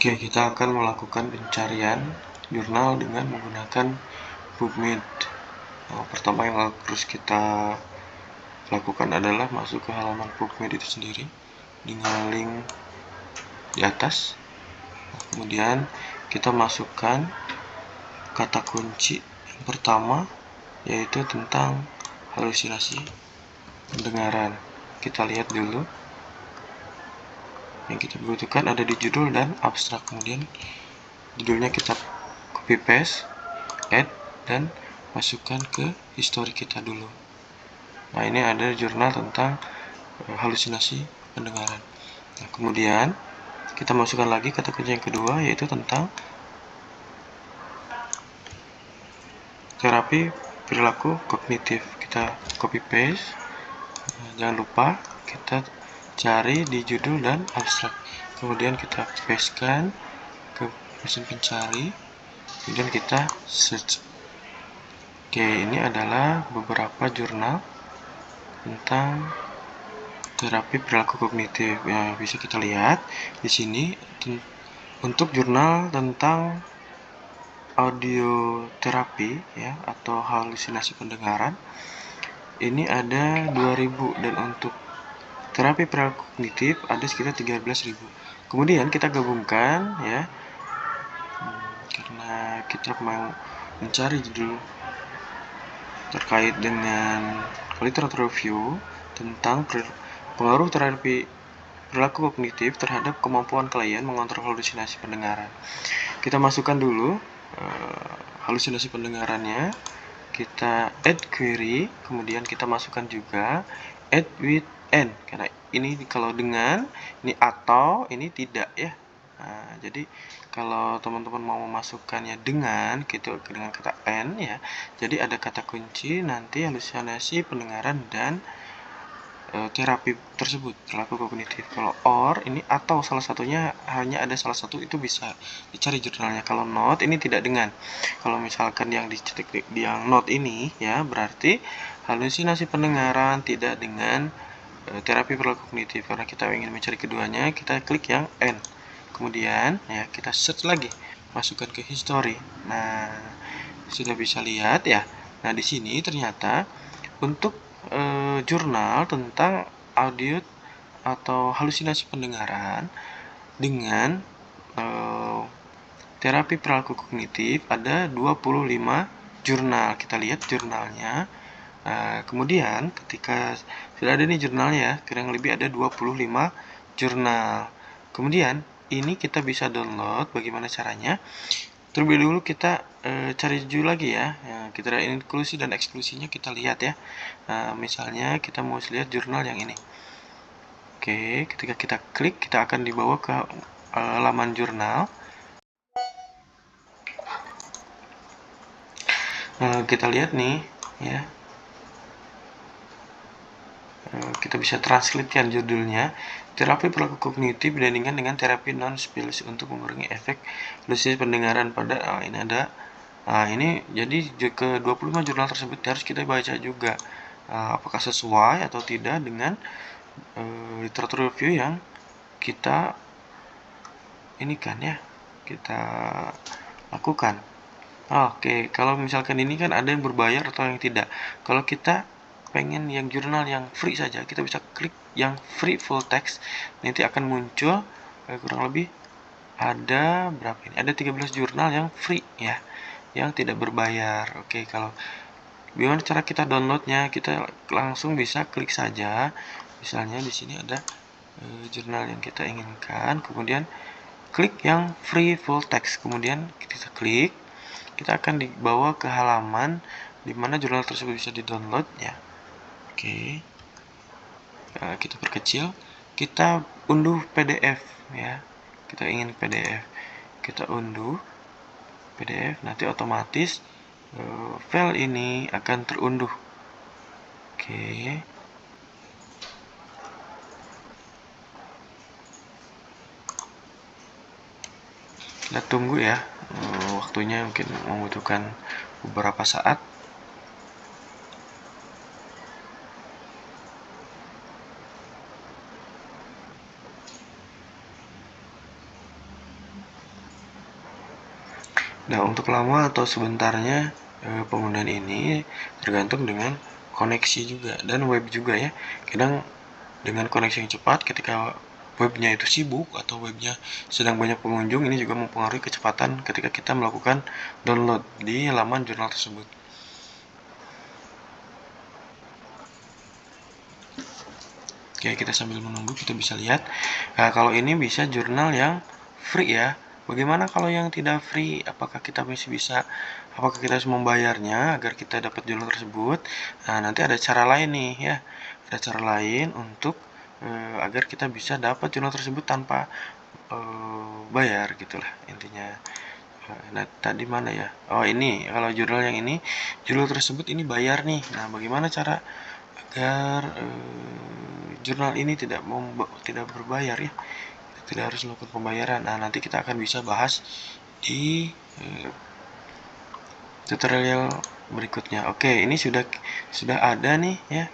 Oke, kita akan melakukan pencarian jurnal dengan menggunakan PubMed. Pertama yang harus kita lakukan adalah masuk ke halaman PubMed itu sendiri dengan link di atas. Kemudian kita masukkan kata kunci yang pertama, yaitu tentang halusinasi pendengaran. Kita lihat dulu. Yang kita butuhkan ada di judul dan abstrak. Kemudian judulnya kita copy paste, add, dan masukkan ke history kita dulu. Nah, ini ada jurnal tentang halusinasi pendengaran. Nah, kemudian kita masukkan lagi kata kunci yang kedua, yaitu tentang terapi perilaku kognitif. Kita copy paste. Jangan lupa kita cari di judul dan abstrak. Kemudian kita pastekan ke mesin pencari. Kemudian kita search. Oke, ini adalah beberapa jurnal tentang terapi perilaku kognitif. Ya, bisa kita lihat di sini untuk jurnal tentang audioterapi ya atau halusinasi pendengaran. Ini ada 2000 dan untuk terapi perilaku kognitif ada sekitar 13.000. Kemudian kita gabungkan ya. Karena kita mau mencari judul terkait dengan literatur review tentang pengaruh terapi perilaku kognitif terhadap kemampuan klien mengontrol halusinasi pendengaran. Kita masukkan dulu halusinasi pendengarannya. Kita add query, kemudian kita masukkan juga add with and, karena ini kalau dengan, ini atau, ini tidak ya. Nah, jadi kalau teman-teman mau memasukkannya dengan gitu, dengan kata and ya, jadi ada kata kunci nanti halusinasi pendengaran dan terapi tersebut perilaku kognitif. Kalau or ini atau salah satunya, hanya ada salah satu, itu bisa dicari jurnalnya. Kalau not ini tidak dengan. Kalau misalkan yang dicetik yang not ini ya berarti halusinasi pendengaran tidak dengan terapi perilaku kognitif. Karena kita ingin mencari keduanya, kita klik yang and. Kemudian ya kita search lagi, masukkan ke history. Nah, sudah bisa lihat ya. Nah, di sini ternyata untuk jurnal tentang audio atau halusinasi pendengaran dengan terapi perilaku kognitif ada 25 jurnal. Kita lihat jurnalnya. Kemudian ketika sudah ada nih jurnalnya ya, kurang lebih ada 25 jurnal. Kemudian ini kita bisa download. Bagaimana caranya? Terlebih dulu kita cari judul lagi ya. Kita ada inklusi dan eksklusinya, kita lihat ya. Misalnya kita mau lihat jurnal yang ini. Oke, ketika kita klik, kita akan dibawa ke laman jurnal. Kita lihat nih ya. Kita bisa translatekan judulnya, terapi perilaku kognitif dibandingkan dengan terapi non-spills untuk mengurangi efek halusinasi pendengaran pada ini ada. Ini jadi ke 25 jurnal tersebut harus kita baca juga apakah sesuai atau tidak dengan literatur review yang kita ini kan ya, kita lakukan. Oke, kalau misalkan ini kan ada yang berbayar atau yang tidak. Kalau kita pengen yang jurnal yang free saja, kita bisa klik yang free full text. Nanti akan muncul kurang lebih ada berapa ini? Ada 13 jurnal yang free ya, yang tidak berbayar. Oke, kalau gimana cara kita downloadnya? Kita langsung bisa klik saja. Misalnya di sini ada jurnal yang kita inginkan, kemudian klik yang free full text, kemudian kita klik, kita akan dibawa ke halaman di mana jurnal tersebut bisa di-download ya. Oke. Kita perkecil, kita unduh PDF ya. Kita ingin PDF. Kita unduh PDF, nanti otomatis file ini akan terunduh. Oke. Kita tunggu ya. Waktunya mungkin membutuhkan beberapa saat. Nah, untuk lama atau sebentarnya penggunaan ini tergantung dengan koneksi juga dan web juga ya. Kadang dengan koneksi yang cepat ketika webnya itu sibuk atau webnya sedang banyak pengunjung, ini juga mempengaruhi kecepatan ketika kita melakukan download di laman jurnal tersebut. Oke, kita sambil menunggu kita bisa lihat. Nah, kalau ini bisa jurnal yang free ya. Bagaimana kalau yang tidak free? Apakah kita masih bisa? Apakah kita harus membayarnya agar kita dapat jurnal tersebut? Nah, nanti ada cara lain nih ya. Ada cara lain untuk agar kita bisa dapat jurnal tersebut tanpa bayar gitulah intinya. Nah, tadi mana ya? Oh, ini kalau jurnal yang ini, jurnal tersebut ini bayar nih. Nah, bagaimana cara agar jurnal ini tidak berbayar ya, tidak harus melakukan pembayaran. Nah, nanti kita akan bisa bahas di tutorial berikutnya. Oke, ini sudah ada nih ya.